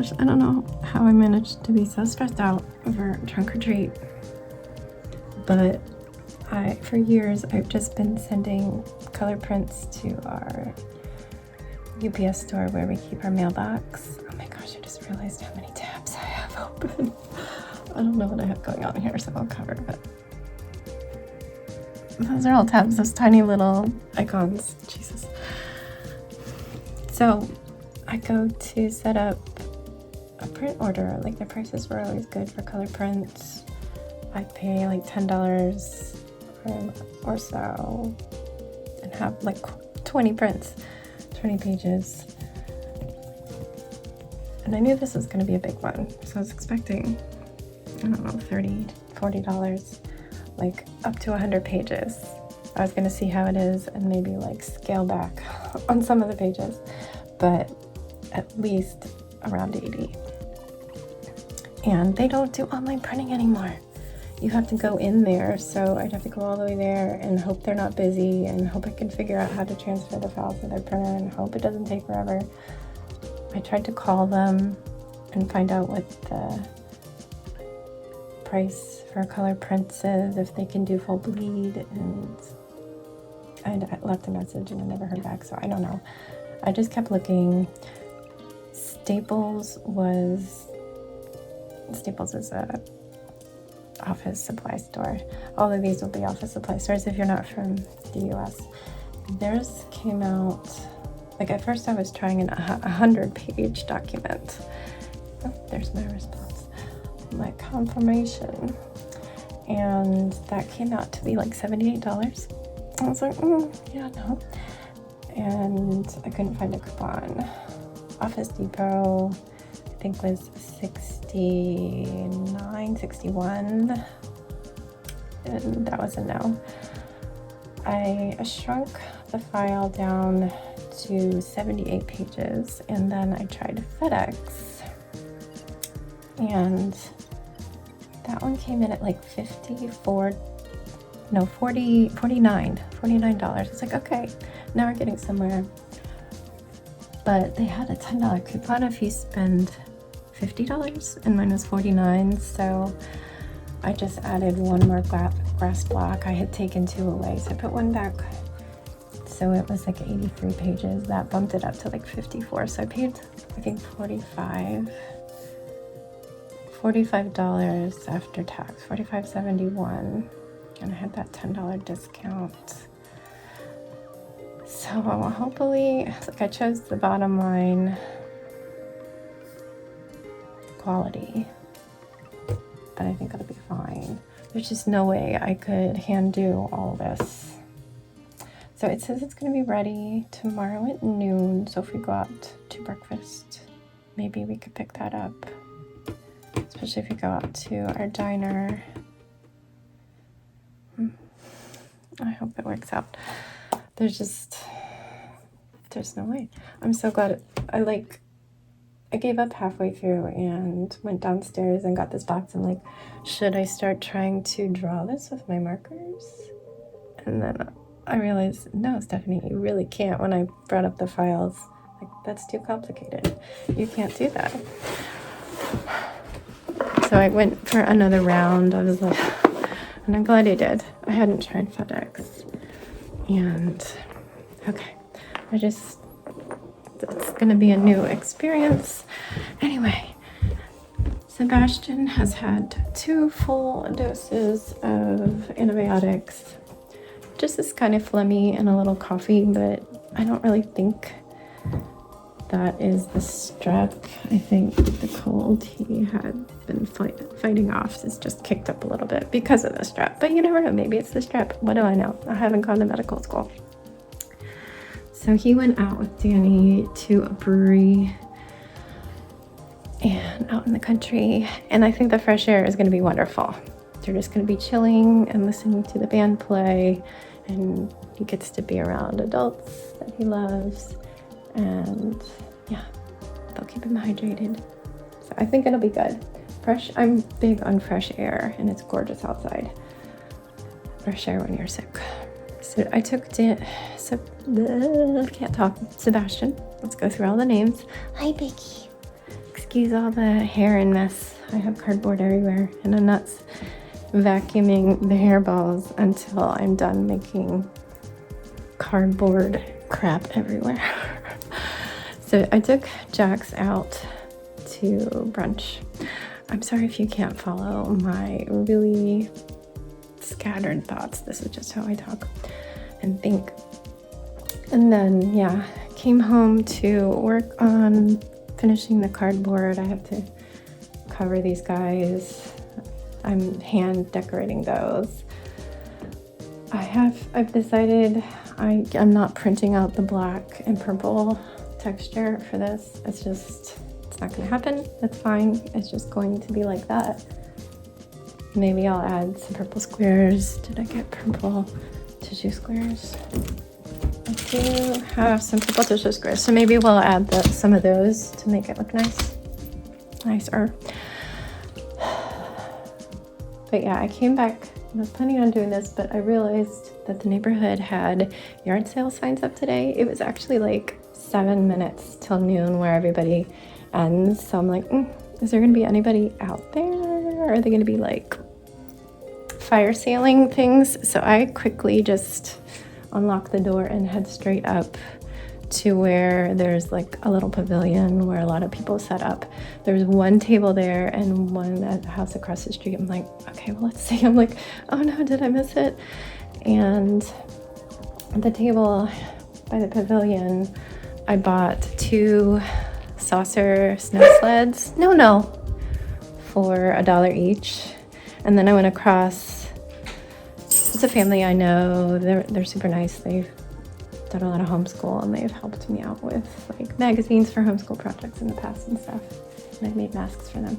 gosh, I don't know how I managed to be so stressed out over trunk or treat. But for years, I've just been sending color prints to our UPS store where we keep our mailbox. Oh my gosh, I just realized how many tabs I have open. I don't know what I have going on here, so I'll cover it. Those are all tabs, those tiny little icons. Jesus. So I go to set up a print order. Like, the prices were always good for color prints. I'd pay like $10 or so and have like 20 prints, 20 pages. And I knew this was going to be a big one, so I was expecting, I don't know, $30, $40, like up to 100 pages. I was going to see how it is and maybe like scale back on some of the pages, but at least around 80. And they don't do online printing anymore. You have to go in there, so I'd have to go all the way there and hope they're not busy and hope I can figure out how to transfer the file to their printer and hope it doesn't take forever. I tried to call them and find out what the price for color prints is, if they can do full bleed, and I left a message and I never heard back, so I don't know. I just kept looking. Staples is a office supply store. All of these will be office supply stores if you're not from the US. Theirs came out, like, at first I was trying a 100-page document. Oh, there's my response, my confirmation, and that came out to be like $78. I was like, yeah, no. And I couldn't find a coupon. Office Depot, I think, was $69, $61, and that was a no. I shrunk the file down to 78 pages, and then I tried FedEx, and that one came in at like $49. It's like, okay, now we're getting somewhere. But they had a $10 coupon if you spend $50, and mine was $49, so I just added one more grass block. I had taken 2 away, so I put one back, so it was like 83 pages. That bumped it up to like 54, so I paid, I think, $45 after tax, $45.71, and I had that $10 discount. So hopefully, like, I chose the bottom line quality, but I think it'll be fine. There's just no way I could hand do all this. So it says it's going to be ready tomorrow at noon, so if we go out to breakfast, maybe we could pick that up, especially if we go out to our diner. I hope it works out. There's no way. I'm so glad I gave up halfway through and went downstairs and got this box. I'm like, should I start trying to draw this with my markers? And then I realized, no, Stephanie, you really can't. When I brought up the files, like, that's too complicated. You can't do that. So I went for another round. I was like, and I'm glad I did. I hadn't tried FedEx. And okay, it's gonna be a new experience. Anyway, Sebastian has had 2 full doses of antibiotics. Just this kind of phlegmy and a little coffee, but I don't really think that is the strep. I think the cold he had been fighting off is just kicked up a little bit because of the strep. But you never know, maybe it's the strep. What do I know? I haven't gone to medical school. So he went out with Danny to a brewery and out in the country, and I think the fresh air is going to be wonderful. They're just going to be chilling and listening to the band play, and he gets to be around adults that he loves. And yeah, they'll keep him hydrated. So I think it'll be good. I'm big on fresh air, and it's gorgeous outside. Fresh air when you're sick. So I took Sebastian. Let's go through all the names. Hi, Becky. excuse all the hair and mess. I have cardboard everywhere, and I'm not vacuuming the hairballs until I'm done making cardboard crap everywhere. So I took Jax out to brunch. I'm sorry if you can't follow my really scattered thoughts. This is just how I talk and think. And then, yeah, came home to work on finishing the cardboard. I have to cover these guys. I'm hand decorating those. I've decided I'm not printing out the black and purple texture for this. It's not gonna happen. That's fine. It's just going to be like that. Maybe I'll add some purple squares. Did I get purple tissue squares? I do have some purple tissue squares, so maybe we'll add some of those to make it look nicer. But yeah, I came back. I was planning on doing this, but I realized that the neighborhood had yard sale signs up today. It was actually like 7 minutes till noon where everybody ends. So I'm like, is there gonna be anybody out there? Are they gonna be like fire sailing things? So I quickly just unlock the door and head straight up to where there's like a little pavilion where a lot of people set up. There's one table there and one at the house across the street. I'm like, okay, well, let's see. I'm like, oh no, did I miss it? And at the table by the pavilion, I bought 2 saucer snow sleds. No, for $1 each. And then I went across. It's a family I know. They're super nice. They've done a lot of homeschool and they've helped me out with like magazines for homeschool projects in the past and stuff. And I've made masks for them.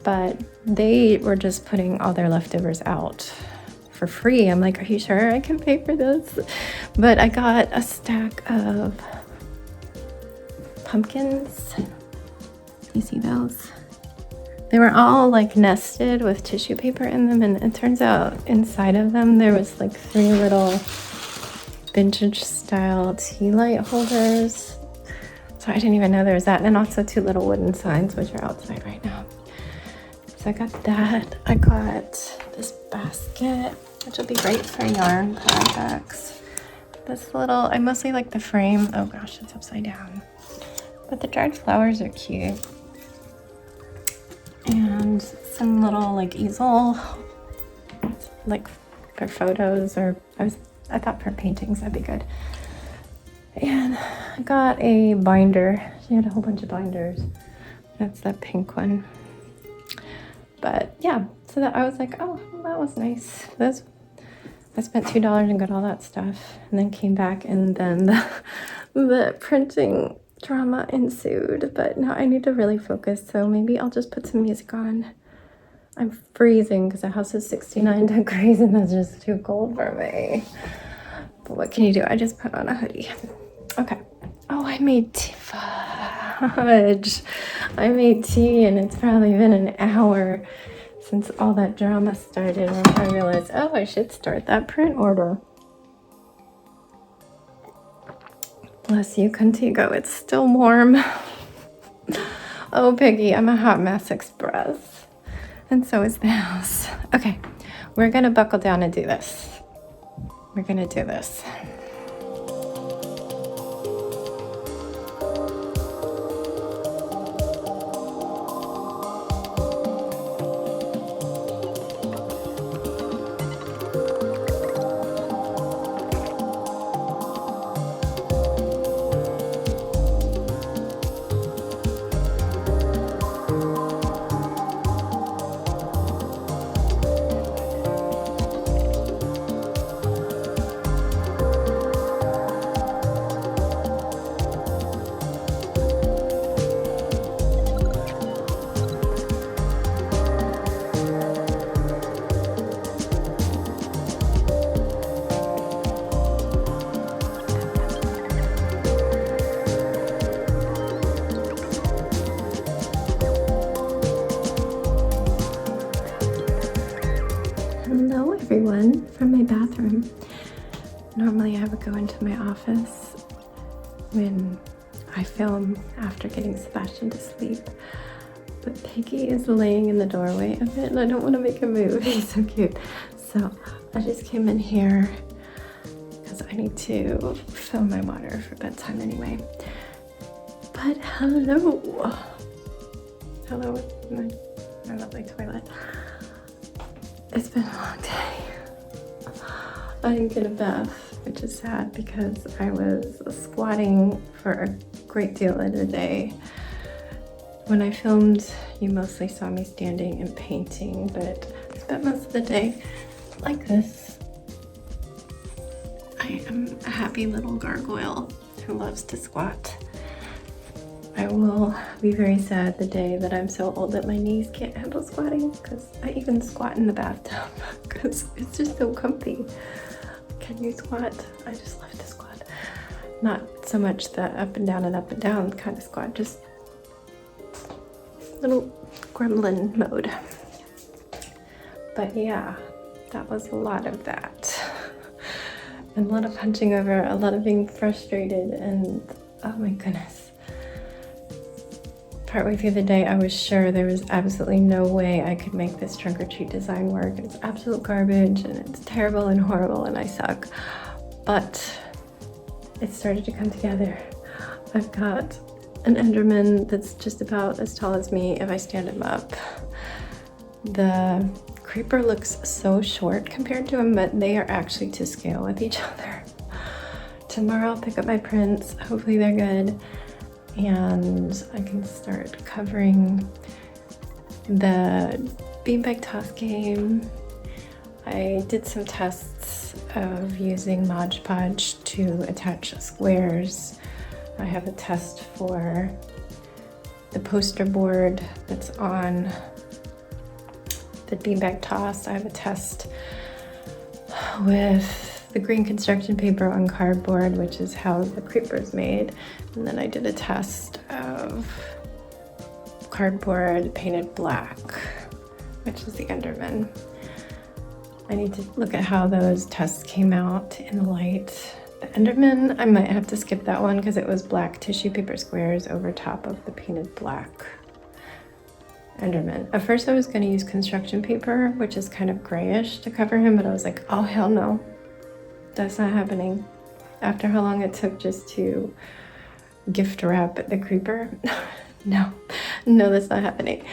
But they were just putting all their leftovers out for free. I'm like, are you sure I can pay for this? But I got a stack of pumpkins. You see those? They were all like nested with tissue paper in them, and it turns out inside of them there was like 3 little vintage style tea light holders. So I didn't even know there was that. And also 2 little wooden signs, which are outside right now. So I got that. I got this basket, which will be great for yarn projects. This little, I mostly like the frame. Oh gosh, it's upside down. But the dried flowers are cute. And some little like easel, like for photos, or I thought for paintings that'd be good. And I got a binder. She had a whole bunch of binders. That's that pink one. But yeah, so that I was like, oh, that was nice. I spent $2 and got all that stuff, and then came back, and then the printing drama ensued. But now I need to really focus, so maybe I'll just put some music on. I'm freezing because the house is 69 degrees and that's just too cold for me. But what can you do? I just put on a hoodie. Okay. Oh, I made tea. Fudge. I made tea and it's probably been an hour since all that drama started, and I realized, oh, I should start that print order. Bless you, Contigo. It's still warm. Oh, Piggy, I'm a hot mess express. And so is the house. Okay, we're gonna buckle down and do this. We're gonna do this. Everyone from my bathroom. Normally I would go into my office when I film after getting Sebastian to sleep. But Piggy is laying in the doorway of it and I don't want to make him move. He's so cute. So I just came in here because I need to fill my water for bedtime anyway. But hello. Hello, my lovely toilet. It's been a long day. I didn't get a bath, which is sad because I was squatting for a great deal of the day. When I filmed, you mostly saw me standing and painting, but I spent most of the day like this. I am a happy little gargoyle who loves to squat. I will be very sad the day that I'm so old that my knees can't handle squatting, because I even squat in the bathtub because it's just so comfy. Can you squat? I just love to squat. Not so much the up and down kind of squat, just little gremlin mode. But yeah, that was a lot of that. And a lot of punching over, a lot of being frustrated, and oh my goodness. Partway through the day, I was sure there was absolutely no way I could make this trunk or treat design work. It's absolute garbage and it's terrible and horrible and I suck. But it started to come together. I've got an Enderman that's just about as tall as me if I stand him up. The creeper looks so short compared to him, but they are actually to scale with each other. Tomorrow I'll pick up my prints. Hopefully they're good. And I can start covering the beanbag toss game. I did some tests of using Mod Podge to attach squares. I have a test for the poster board that's on the beanbag toss. I have a test with the green construction paper on cardboard, which is how the creeper is made. And then I did a test of cardboard painted black, which is the Enderman. I need to look at how those tests came out in the light. The Enderman, I might have to skip that one because it was black tissue paper squares over top of the painted black Enderman. At first I was going to use construction paper, which is kind of grayish, to cover him, but I was like, oh hell no. That's not happening. After how long it took just to gift wrap the creeper. No, that's not happening.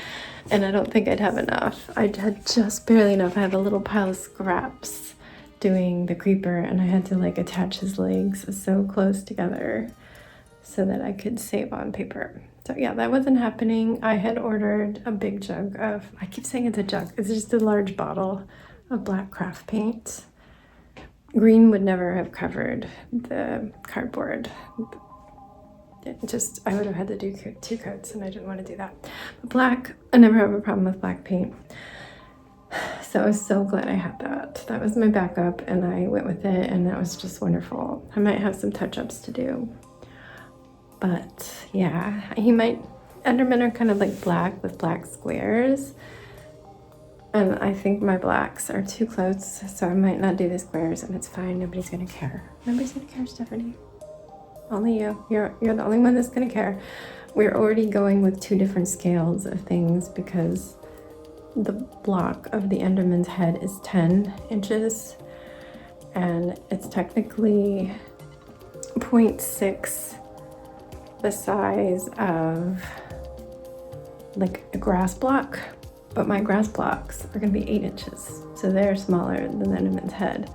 And I don't think I'd have enough. I had just barely enough. I had a little pile of scraps doing the creeper and I had to like attach his legs so close together so that I could save on paper. So yeah, that wasn't happening. I had ordered a big jug of, I keep saying it's a jug, it's just a large bottle of black craft paint. Green would never have covered the cardboard. I would have had to do 2 coats and I didn't want to do that. But black, I never have a problem with black paint. So I was so glad I had that. That was my backup and I went with it and that was just wonderful. I might have some touch-ups to do. But yeah, Endermen are kind of like black with black squares. And I think my blacks are too close, so I might not do the squares, and it's fine. Nobody's gonna care. Nobody's gonna care, Stephanie. Only you. You're the only one that's gonna care. We're already going with 2 different scales of things because the block of the Enderman's head is 10 inches, and it's technically 0.6 the size of like a grass block. But my grass blocks are going to be 8 inches, so they're smaller than the Enderman's head.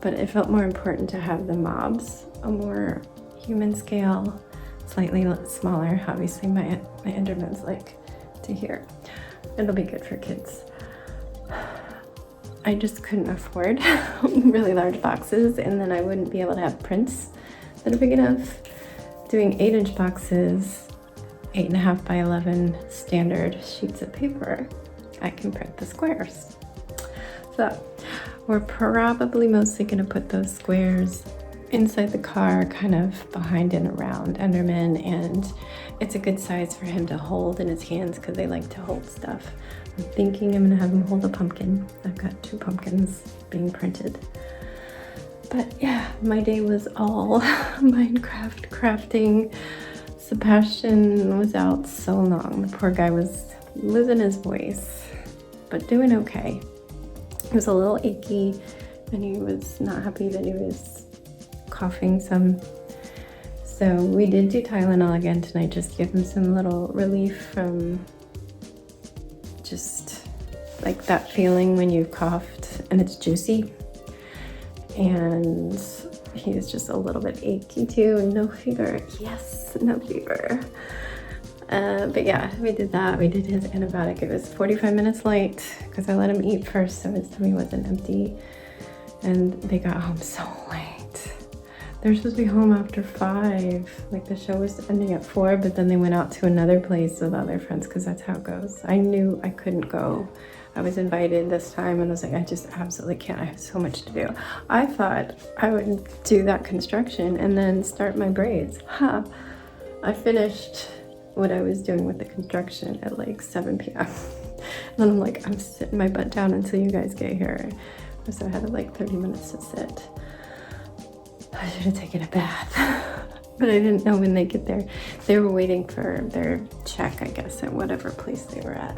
But it felt more important to have the mobs a more human scale, slightly smaller. Obviously, my Enderman's like to here. It'll be good for kids. I just couldn't afford really large boxes, and then I wouldn't be able to have prints that are big enough. Doing 8-inch boxes, 8.5 by 11 standard sheets of paper, I can print the squares. So we're probably mostly going to put those squares inside the car, kind of behind and around Enderman, and it's a good size for him to hold in his hands because they like to hold stuff. I'm thinking I'm going to have him hold a pumpkin. I've got 2 pumpkins being printed. But yeah, my day was all Minecraft crafting. Sebastian was out so long. The poor guy was losing his voice, but doing okay. He was a little achy, and he was not happy that he was coughing some. So we did do Tylenol again tonight, just to give him some little relief from just like that feeling when you've coughed and it's juicy. And he was just a little bit achy too, and no fever. Yes, no fever. But yeah, we did that. We did his antibiotic. It was 45 minutes late because I let him eat first, so his tummy wasn't empty. And they got home so late. They're supposed to be home after 5. Like the show was ending at 4, but then they went out to another place with other friends because that's how it goes. I knew I couldn't go. I was invited this time and I was like, I just absolutely can't. I have so much to do. I thought I would do that construction and then start my braids. I finished what I was doing with the construction at like 7 p.m. And then I'm like, I'm sitting my butt down until you guys get here. So I had like 30 minutes to sit. I should have taken a bath, but I didn't know when they get there. They were waiting for their check, I guess, at whatever place they were at.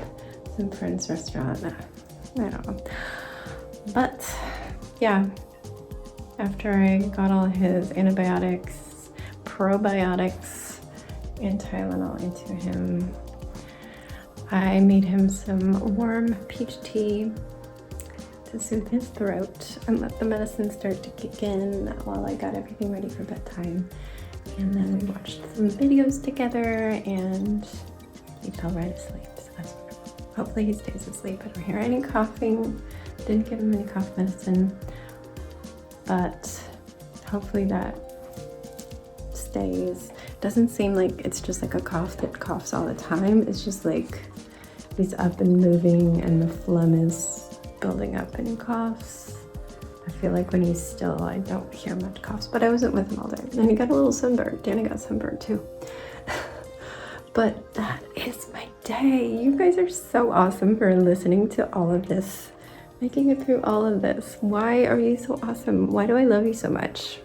Some friend's restaurant. I don't know. But yeah, after I got all his antibiotics, probiotics, and Tylenol into him, I made him some warm peach tea to soothe his throat and let the medicine start to kick in while I got everything ready for bedtime. And then we watched some videos together and he fell right asleep. So that's wonderful. Hopefully he stays asleep. I don't hear any coughing. Didn't give him any cough medicine, but hopefully that stays. Doesn't seem like it's just like a cough that coughs all the time. It's just like he's up and moving and the phlegm is building up and coughs. I feel like when he's still, I don't hear much coughs, but I wasn't with him all day. And he got a little sunburn. Danny got sunburned too. But that is my day. You guys are so awesome for listening to all of this, making it through all of this. Why are you so awesome? Why do I love you so much?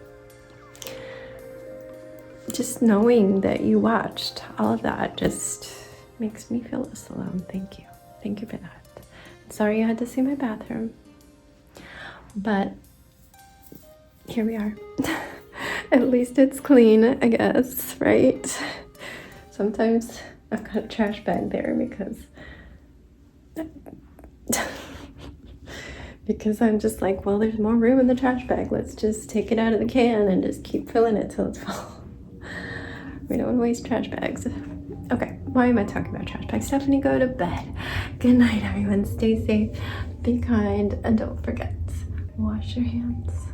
Just knowing that you watched all of that just makes me feel less alone. Thank you. Thank you for that. Sorry you had to see my bathroom, but here we are. At least it's clean, I guess, right? Sometimes I've got a trash bag there because I'm just like, well, there's more room in the trash bag. Let's just take it out of the can and just keep filling it till it's full. We don't want to waste trash bags. Okay, why am I talking about trash bags? Stephanie, go to bed. Good night, everyone. Stay safe, be kind, and don't forget, wash your hands.